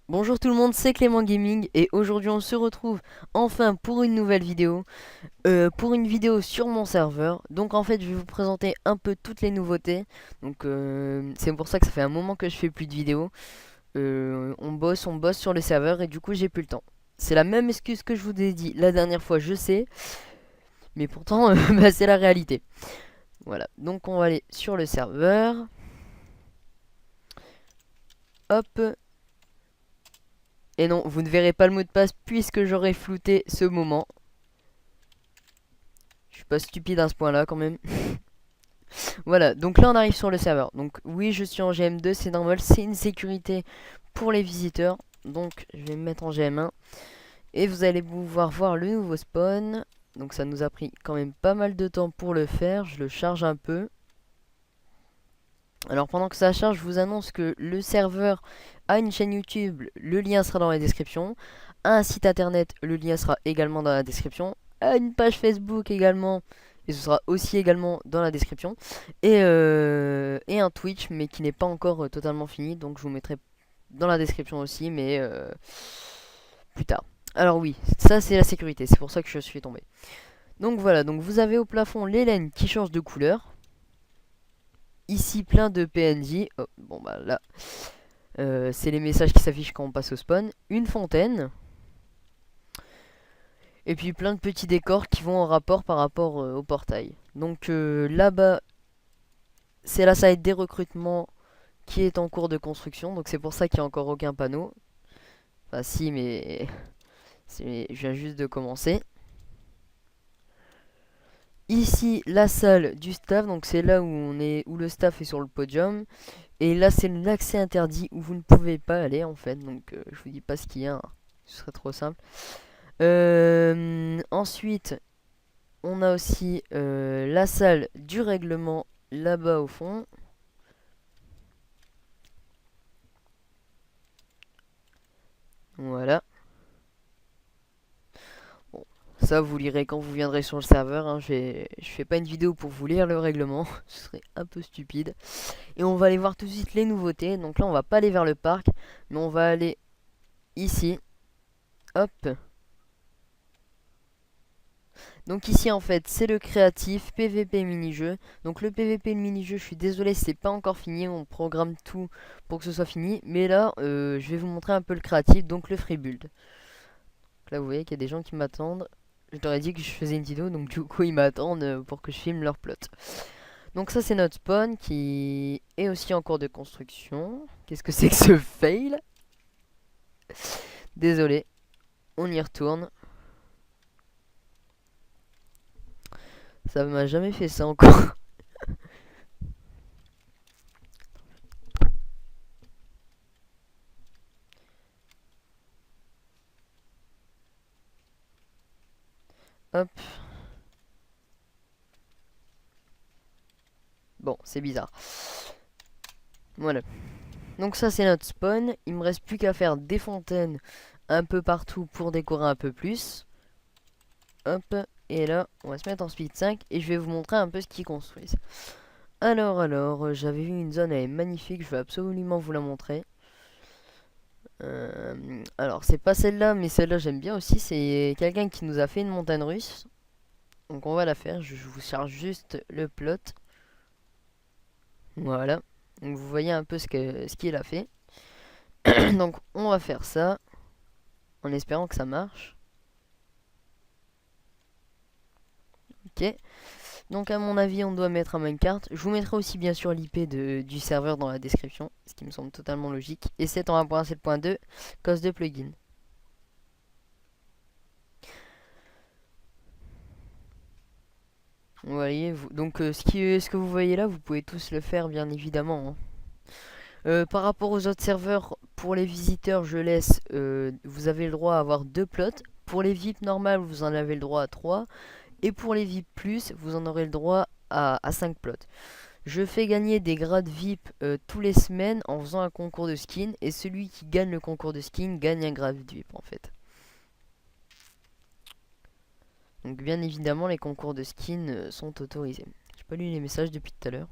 Bonjour tout le monde, c'est Clément Gaming et aujourd'hui on se retrouve enfin pour une nouvelle vidéo, pour une vidéo sur mon serveur. Donc en fait je vais vous présenter un peu toutes les nouveautés. Donc c'est pour ça que ça fait un moment que je fais plus de vidéos. On bosse sur le serveur et du coup j'ai plus le temps. C'est la même excuse que je vous ai dit la dernière fois, je sais, mais pourtant bah, c'est la réalité. Voilà, donc on va aller sur le serveur. Hop. Et non, vous ne verrez pas le mot de passe puisque j'aurai flouté ce moment. Je suis pas stupide à ce point là quand même. Voilà, donc là on arrive sur le serveur. Donc oui, je suis en GM2, c'est normal, c'est une sécurité pour les visiteurs. Donc je vais me mettre en GM1 et vous allez pouvoir voir le nouveau spawn. Donc ça nous a pris quand même pas mal de temps pour le faire, je le charge un peu. Alors pendant que ça charge, je vous annonce que le serveur a une chaîne YouTube, le lien sera dans la description. A un site internet, le lien sera également dans la description. A une page Facebook également, et ce sera aussi également dans la description. Et un Twitch, mais qui n'est pas encore totalement fini, donc je vous mettrai dans la description aussi, mais plus tard. Alors oui, ça c'est la sécurité, c'est pour ça que je suis tombé. Donc voilà, donc vous avez au plafond les laines qui changent de couleur. Ici plein de PNJ. Oh, bon bah là, c'est les messages qui s'affichent quand on passe au spawn. Une fontaine. Et puis plein de petits décors qui vont en rapport par rapport au portail. Donc là-bas, c'est la site des recrutements qui est en cours de construction. Donc c'est pour ça qu'il n'y a encore aucun panneau. Enfin si, mais je viens juste de commencer. Ici, la salle du staff. Donc c'est là où le staff est sur le podium. Et là, c'est l'accès interdit où vous ne pouvez pas aller en fait. Donc je vous dis pas ce qu'il y a, hein. Ce serait trop simple. Ensuite, on a aussi la salle du règlement là-bas au fond. Voilà. Bon, ça vous lirez quand vous viendrez sur le serveur, hein. Je fais pas une vidéo pour vous lire le règlement, ce serait un peu stupide. Et on va aller voir tout de suite les nouveautés. Donc là, on va pas aller vers le parc, mais on va aller ici. Hop. Donc ici en fait c'est le créatif PVP mini-jeu. Donc le PVP mini-jeu, je suis désolé, c'est pas encore fini, on programme tout pour que ce soit fini. Mais là je vais vous montrer un peu le créatif, donc le free build. Donc là vous voyez qu'il y a des gens qui m'attendent. Je leur ai dit que je faisais une vidéo, donc du coup ils m'attendent pour que je filme leur plot. Donc ça c'est notre spawn qui est aussi en cours de construction. Qu'est-ce que c'est que ce fail? Désolé, on y retourne. Ça m'a jamais fait ça encore. Hop. Bon, c'est bizarre. Voilà. Donc ça c'est notre spawn. Il me reste plus qu'à faire des fontaines un peu partout pour décorer un peu plus. Hop. Et là, on va se mettre en speed 5 et je vais vous montrer un peu ce qu'ils construisent. Alors, j'avais vu une zone, elle est magnifique, je vais absolument vous la montrer. Alors, c'est pas celle-là, mais celle-là j'aime bien aussi. C'est quelqu'un qui nous a fait une montagne russe. Donc on va la faire, je vous charge juste le plot. Voilà. Donc vous voyez un peu ce qu'il a fait. Donc on va faire ça en espérant que ça marche. Ok. Donc à mon avis on doit mettre un minecart. Je vous mettrai aussi bien sûr l'IP du serveur dans la description, ce qui me semble totalement logique. Et c'est en 1.7.2 cause de plugin. Vous voyez, donc ce que vous voyez là, vous pouvez tous le faire bien évidemment, hein. Par rapport aux autres serveurs, pour les visiteurs, je laisse, vous avez le droit à avoir 2 plots. Pour les VIP normales, vous en avez le droit à 3. Et pour les VIP+, vous en aurez le droit à 5 plots. Je fais gagner des grades VIP tous les semaines en faisant un concours de skin. Et celui qui gagne le concours de skin gagne un grade VIP en fait. Donc bien évidemment les concours de skin sont autorisés. J'ai pas lu les messages depuis tout à l'heure.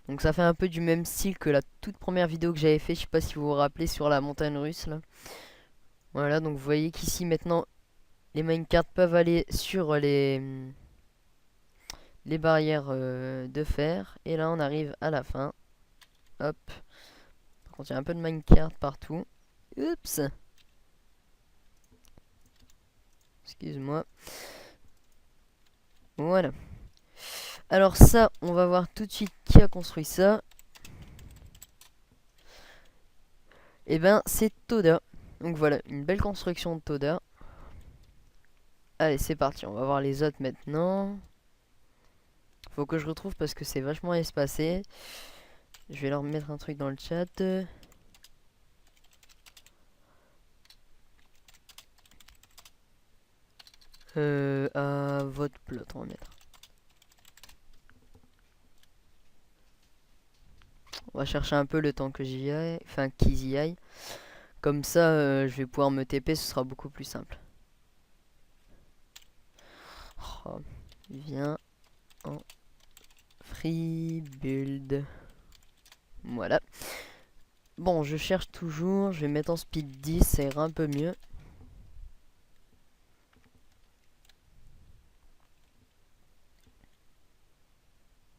Donc ça fait un peu du même style que la toute première vidéo que j'avais fait, je sais pas si vous vous rappelez, sur la montagne russe là. Voilà, donc vous voyez qu'ici maintenant les minecarts peuvent aller sur les barrières de fer. Et là on arrive à la fin. Hop. Par contre il y a un peu de minecart partout. Oups. Excuse-moi. Voilà. Alors ça, on va voir tout de suite qui a construit ça. Et ben c'est Toda. Donc voilà, une belle construction de Toda. Allez, c'est parti, on va voir les autres maintenant. Faut que je retrouve parce que c'est vachement espacé. Je vais leur mettre un truc dans le chat. À votre plot, on va mettre. On va chercher un peu le temps que j'y aille, enfin qu'ils y aillent. Comme ça, je vais pouvoir me TP, ce sera beaucoup plus simple. Oh, viens en free build. Voilà. Bon, je cherche toujours. Je vais mettre en speed 10, ça ira un peu mieux.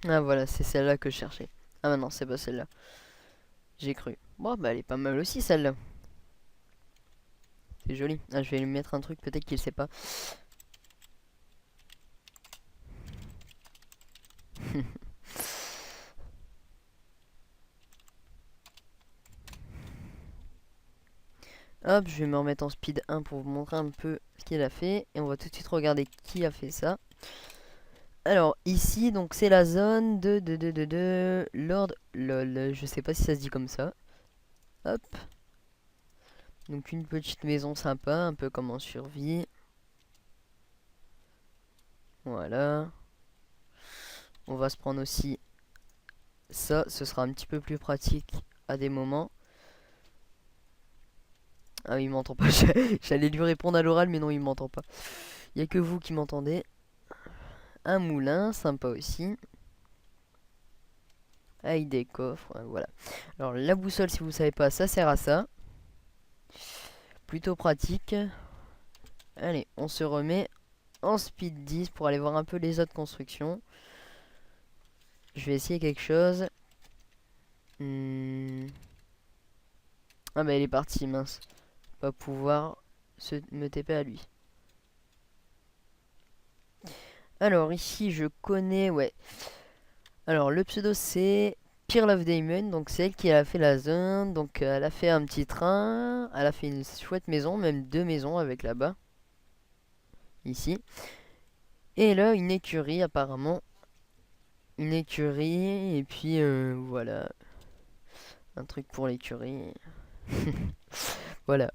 Ah voilà, c'est celle-là que je cherchais. Ah bah non, c'est pas celle-là. J'ai cru. Bon, bah elle est pas mal aussi celle-là. C'est joli. Ah, je vais lui mettre un truc, peut-être qu'il sait pas. Hop, je vais me remettre en speed 1 pour vous montrer un peu ce qu'il a fait. Et on va tout de suite regarder qui a fait ça. Alors, ici, donc c'est la zone de Lord LOL. Je sais pas si ça se dit comme ça. Hop. Donc une petite maison sympa, un peu comme en survie. Voilà. On va se prendre aussi ça. Ce sera un petit peu plus pratique à des moments. Ah oui, il m'entend pas. J'allais lui répondre à l'oral, mais non, il m'entend pas. Il n'y a que vous qui m'entendez. Un moulin, sympa aussi. Avec des coffres, voilà. Alors la boussole, si vous savez pas, ça sert à ça. Plutôt pratique. Allez, on se remet en speed 10 pour aller voir un peu les autres constructions. Je vais essayer quelque chose. Ah bah il est parti, mince. Pas pouvoir me TP à lui. Alors ici je connais, ouais. Alors le pseudo c'est Pearl of Diamond, donc c'est elle qui a fait la zone. Donc elle a fait un petit train, elle a fait une chouette maison, même deux maisons avec là-bas. Ici. Et là une écurie apparemment. Une écurie et puis voilà. Un truc pour l'écurie. Voilà.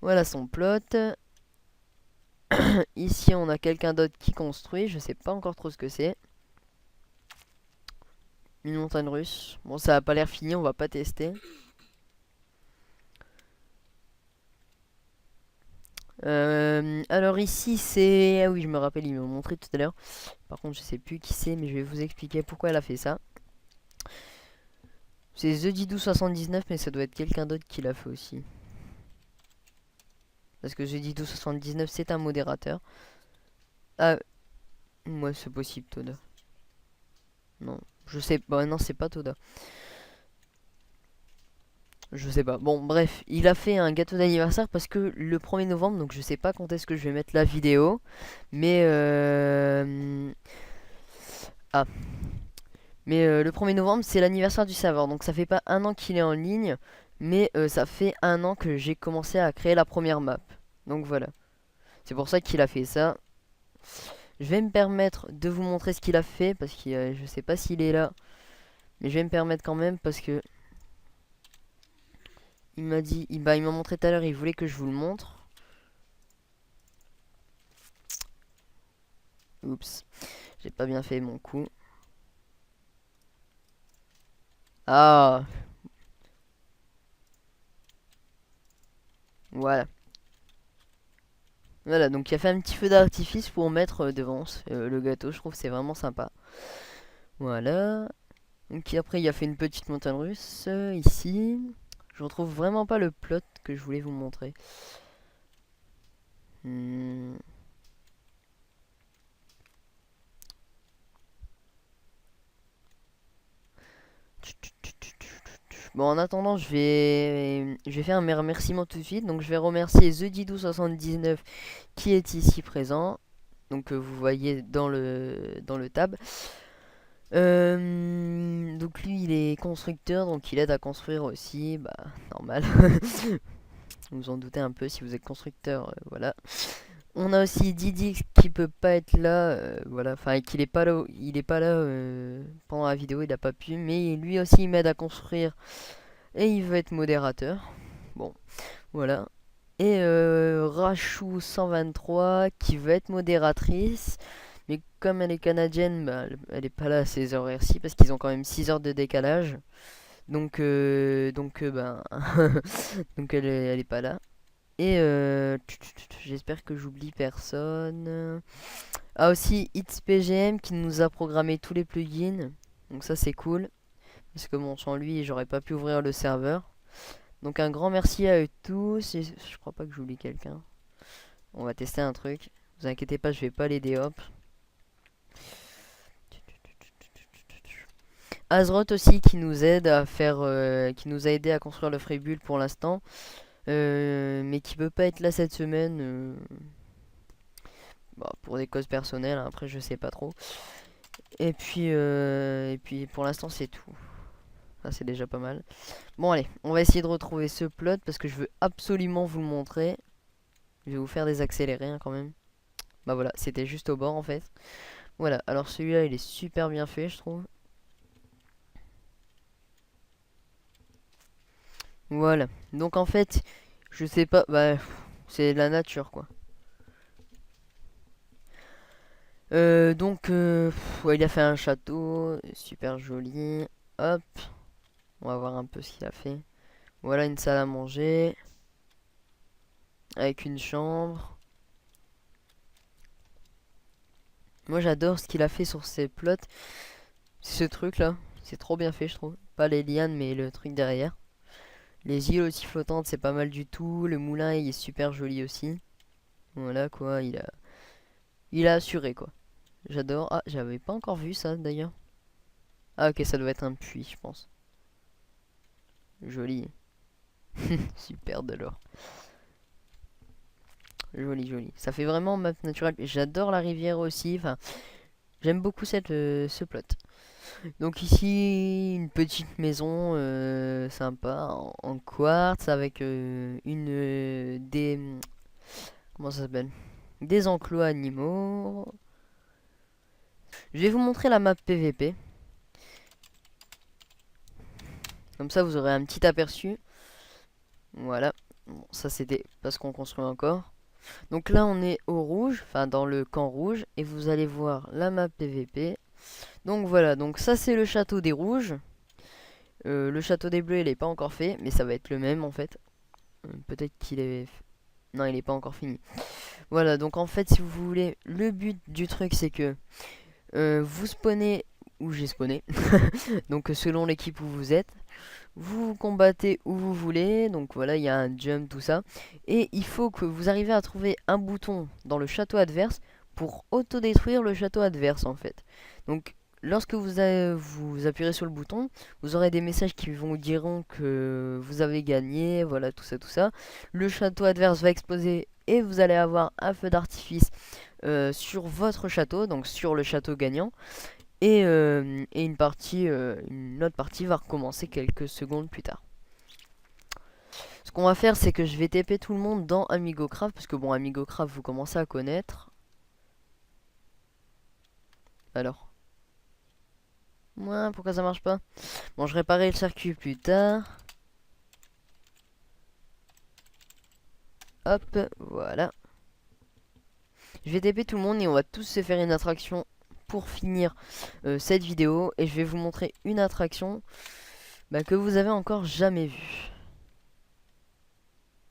Voilà son plot. Ici on a quelqu'un d'autre qui construit, je sais pas encore trop ce que c'est. Une montagne russe. Bon, ça a pas l'air fini, on va pas tester. Alors ici c'est... Ah oui, je me rappelle, il m'a montré tout à l'heure. Par contre, je sais plus qui c'est, mais je vais vous expliquer pourquoi elle a fait ça. C'est TheDidou79, mais ça doit être quelqu'un d'autre qui l'a fait aussi. Parce que TheDidou79, c'est un modérateur. Ah, ouais, c'est possible, Toda. Non, je sais pas, non, c'est pas Toda. Je sais pas. Bon, bref, il a fait un gâteau d'anniversaire parce que le 1er novembre, donc je sais pas quand est-ce que je vais mettre la vidéo. Mais ah. Mais le 1er novembre, c'est l'anniversaire du serveur. Donc ça fait pas un an qu'il est en ligne, mais ça fait un an que j'ai commencé à créer la première map. Donc voilà. C'est pour ça qu'il a fait ça. Je vais me permettre de vous montrer ce qu'il a fait parce que je sais pas s'il est là. Mais je vais me permettre quand même parce que il m'a dit, il m'a montré tout à l'heure, il voulait que je vous le montre. Oups, j'ai pas bien fait mon coup. Ah, voilà. Voilà, donc il a fait un petit feu d'artifice pour mettre devant le gâteau. Je trouve que c'est vraiment sympa. Voilà. Donc après il a fait une petite montagne russe ici. Je retrouve vraiment pas le plot que je voulais vous montrer. Hmm. Bon, en attendant, je vais faire un remerciement tout de suite. Donc, je vais remercier TheDidou79 qui est ici présent. Donc, vous voyez dans le tab. Donc, lui, il est constructeur, donc il aide à construire aussi. Bah, normal. Vous vous en doutez un peu si vous êtes constructeur, voilà. On a aussi Didi qui peut pas être là, voilà, enfin qu'il est pas là, il est pas là pendant la vidéo, il a pas pu, mais lui aussi il m'aide à construire et il veut être modérateur. Bon, voilà. Et Rachou 123 qui veut être modératrice, mais comme elle est canadienne, bah, elle est pas là à ces horaires-ci parce qu'ils ont quand même 6 heures de décalage. Donc ben, donc elle est pas là. Et j'espère que j'oublie personne. Ah aussi XPGM qui nous a programmé tous les plugins. Donc ça c'est cool. Parce que bon sans lui j'aurais pas pu ouvrir le serveur. Donc un grand merci à eux tous. Et je crois pas que j'oublie quelqu'un. On va tester un truc. Vous inquiétez pas, je vais pas l'aider hop. Azeroth aussi qui nous aide à faire, qui nous a aidé à construire le Freebull pour l'instant, mais qui peut pas être là cette semaine. Bah, pour des causes personnelles, hein, après je sais pas trop. Et puis pour l'instant c'est tout. Ça c'est déjà pas mal. Bon allez, on va essayer de retrouver ce plot parce que je veux absolument vous le montrer. Je vais vous faire des accélérés hein, quand même. Bah voilà, c'était juste au bord en fait. Voilà, alors celui-là il est super bien fait je trouve. Voilà, donc en fait, je sais pas, bah c'est la nature quoi. Ouais, il a fait un château, super joli. Hop, on va voir un peu ce qu'il a fait. Voilà une salle à manger. Avec une chambre. Moi j'adore ce qu'il a fait sur ses plots. Ce truc là, c'est trop bien fait je trouve. Pas les lianes mais le truc derrière. Les îles aussi flottantes c'est pas mal du tout. Le moulin il est super joli aussi. Voilà quoi, il a assuré quoi. J'adore. Ah j'avais pas encore vu ça d'ailleurs. Ah ok ça doit être un puits je pense. Joli. Super de l'or. Joli joli. Ça fait vraiment map naturelle. J'adore la rivière aussi. Enfin j'aime beaucoup ce plot. Donc ici, une petite maison sympa en quartz avec comment ça s'appelle? Des enclos animaux. Je vais vous montrer la map PVP. Comme ça, vous aurez un petit aperçu. Voilà. Bon, ça c'était parce qu'on construit encore. Donc là, on est au rouge, enfin dans le camp rouge, et vous allez voir la map PVP. Donc voilà, donc ça c'est le château des rouges. Le château des bleus, il est pas encore fait, mais ça va être le même en fait. Peut-être qu'il est... Non, il est pas encore fini. Voilà, donc en fait, si vous voulez, le but du truc, c'est que vous spawnez où j'ai spawné. Donc selon l'équipe où vous êtes, vous combattez où vous voulez. Donc voilà, il y a un jump, tout ça. Et il faut que vous arriviez à trouver un bouton dans le château adverse pour autodétruire le château adverse en fait. Donc lorsque vous appuierez sur le bouton, vous aurez des messages qui vous diront que vous avez gagné, voilà tout ça, tout ça. Le château adverse va exploser et vous allez avoir un feu d'artifice sur votre château, donc sur le château gagnant. Et une autre partie va recommencer quelques secondes plus tard. Ce qu'on va faire, c'est que je vais TP tout le monde dans AmigoCraft, parce que bon, AmigoCraft, vous commencez à connaître. Alors. Ouais, pourquoi ça marche pas? Bon, je réparerai le circuit plus tard. Hop, voilà. Je vais TP tout le monde et on va tous se faire une attraction pour finir cette vidéo. Et je vais vous montrer une attraction que vous avez encore jamais vue.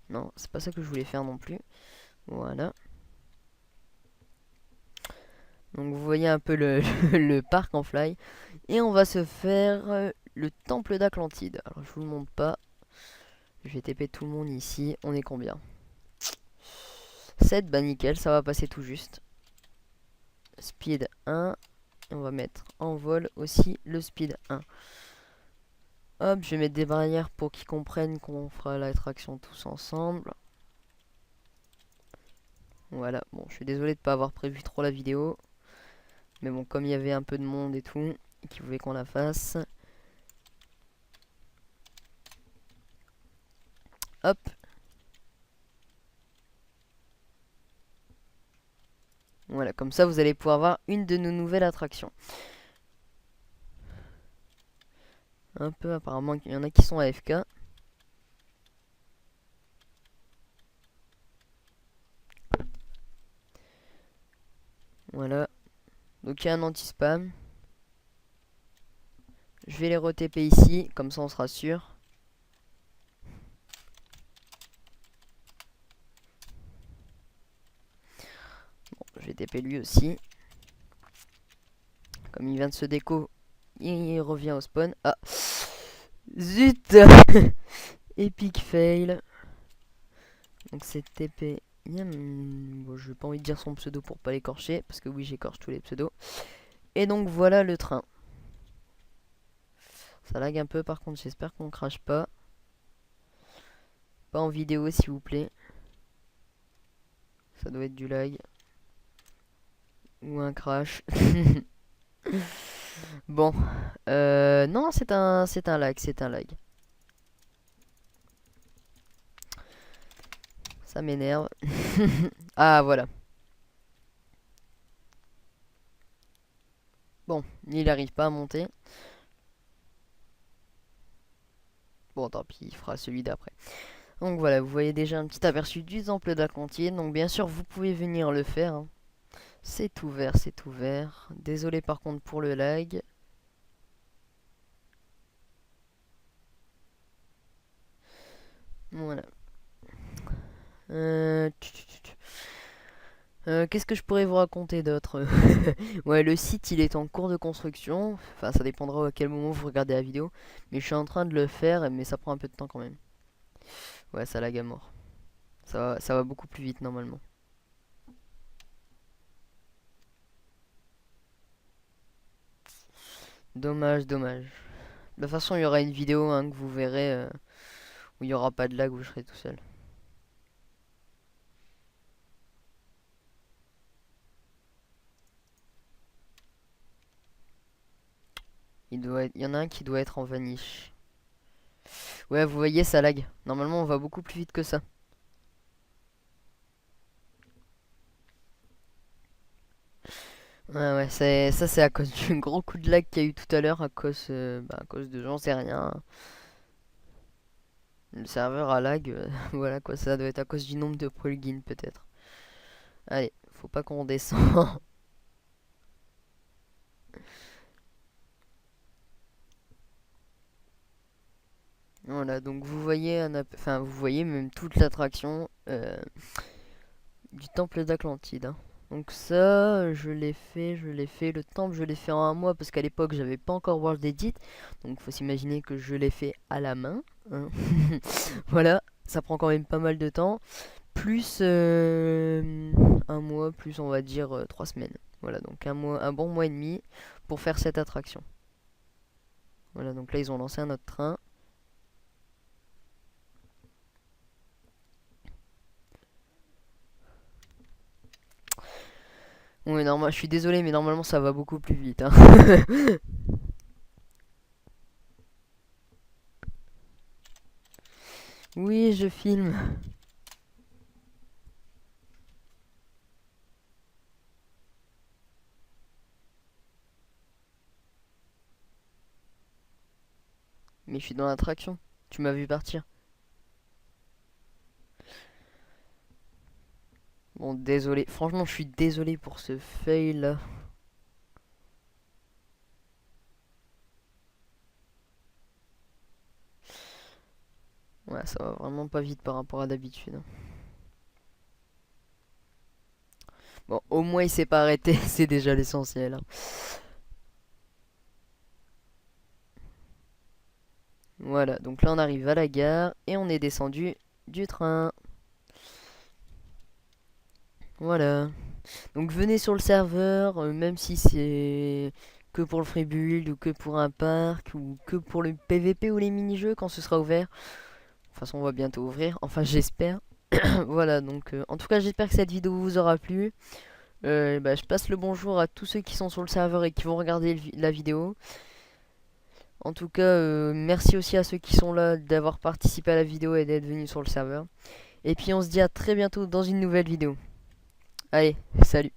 Non, c'est pas ça que je voulais faire non plus. Voilà. Donc vous voyez un peu le, le parc en fly. Et on va se faire le temple d'Atlantide. Alors je vous le montre pas. Je vais TP tout le monde ici. On est combien? 7, bah nickel, ça va passer tout juste. Speed 1. Et on va mettre en vol aussi le speed 1. Hop, je vais mettre des barrières pour qu'ils comprennent qu'on fera l'attraction tous ensemble. Voilà, bon, je suis désolé de pas avoir prévu trop la vidéo. Mais bon, comme il y avait un peu de monde et tout, et qu'ils voulaient qu'on la fasse. Hop. Voilà, comme ça vous allez pouvoir voir une de nos nouvelles attractions. Un peu, apparemment, il y en a qui sont AFK. Voilà. Donc il y a un anti-spam. Je vais les re-TP ici, comme ça on sera sûr. Bon, je vais TP lui aussi. Comme il vient de se déco, il revient au spawn. Ah, zut. Epic fail. Donc c'est TP. Bon, je n'ai pas envie de dire son pseudo pour pas l'écorcher, parce que oui, j'écorche tous les pseudos. Et donc voilà le train. Ça lag un peu par contre, j'espère qu'on crache pas. Pas en vidéo s'il vous plaît. Ça doit être du lag. Ou un crash. Bon. Non, c'est un lag, c'est un lag. Ça m'énerve. Ah, voilà. Bon, il n'arrive pas à monter. Bon, tant pis, il fera celui d'après. Donc voilà, vous voyez déjà un petit aperçu du temple d'Atlantide. Donc bien sûr, vous pouvez venir le faire, hein. C'est ouvert, c'est ouvert. Désolé par contre pour le lag. Voilà. Qu'est-ce que je pourrais vous raconter d'autre? Ouais, le site il est en cours de construction. Enfin, ça dépendra à quel moment vous regardez la vidéo. Mais je suis en train de le faire, mais ça prend un peu de temps quand même. Ouais, ça lag à mort. Ça va beaucoup plus vite normalement. Dommage, dommage. De toute façon, il y aura une vidéo hein, que vous verrez où il n'y aura pas de lag, où je serai tout seul. Il y en a un qui doit être en vanish. Ouais, vous voyez, ça lag. Normalement, on va beaucoup plus vite que ça. Ouais, ouais, ça c'est à cause du gros coup de lag qu'il y a eu tout à l'heure, à cause de j'en sais rien. Le serveur a lag, voilà quoi, ça doit être à cause du nombre de plugins peut-être. Allez, faut pas qu'on descende. Voilà, donc vous voyez, enfin vous voyez même toute l'attraction du temple d'Atlantide, hein. Donc ça, je l'ai fait. Le temple, je l'ai fait en un mois parce qu'à l'époque, j'avais pas encore World Edit. Donc faut s'imaginer que je l'ai fait à la main, hein. Voilà, ça prend quand même pas mal de temps. Plus un mois, plus on va dire 3 semaines. Voilà, donc un mois, un bon mois et demi pour faire cette attraction. Voilà, donc là ils ont lancé un autre train. Oui, normal, je suis désolé, mais normalement ça va beaucoup plus vite, hein. Oui, je filme. Mais je suis dans l'attraction. Tu m'as vu partir. Bon, désolé. Franchement, je suis désolé pour ce fail là. Ouais, ça va vraiment pas vite par rapport à d'habitude, hein. Bon, au moins il s'est pas arrêté, c'est déjà l'essentiel, hein. Voilà, donc là on arrive à la gare et on est descendu du train. Voilà. Donc venez sur le serveur, même si c'est que pour le free build ou que pour un parc ou que pour le PVP ou les mini-jeux quand ce sera ouvert. De toute façon on va bientôt ouvrir, enfin j'espère. Voilà, donc en tout cas j'espère que cette vidéo vous aura plu. Bah, je passe le bonjour à tous ceux qui sont sur le serveur et qui vont regarder la vidéo. En tout cas, merci aussi à ceux qui sont là d'avoir participé à la vidéo et d'être venus sur le serveur. Et puis on se dit à très bientôt dans une nouvelle vidéo. Allez, salut!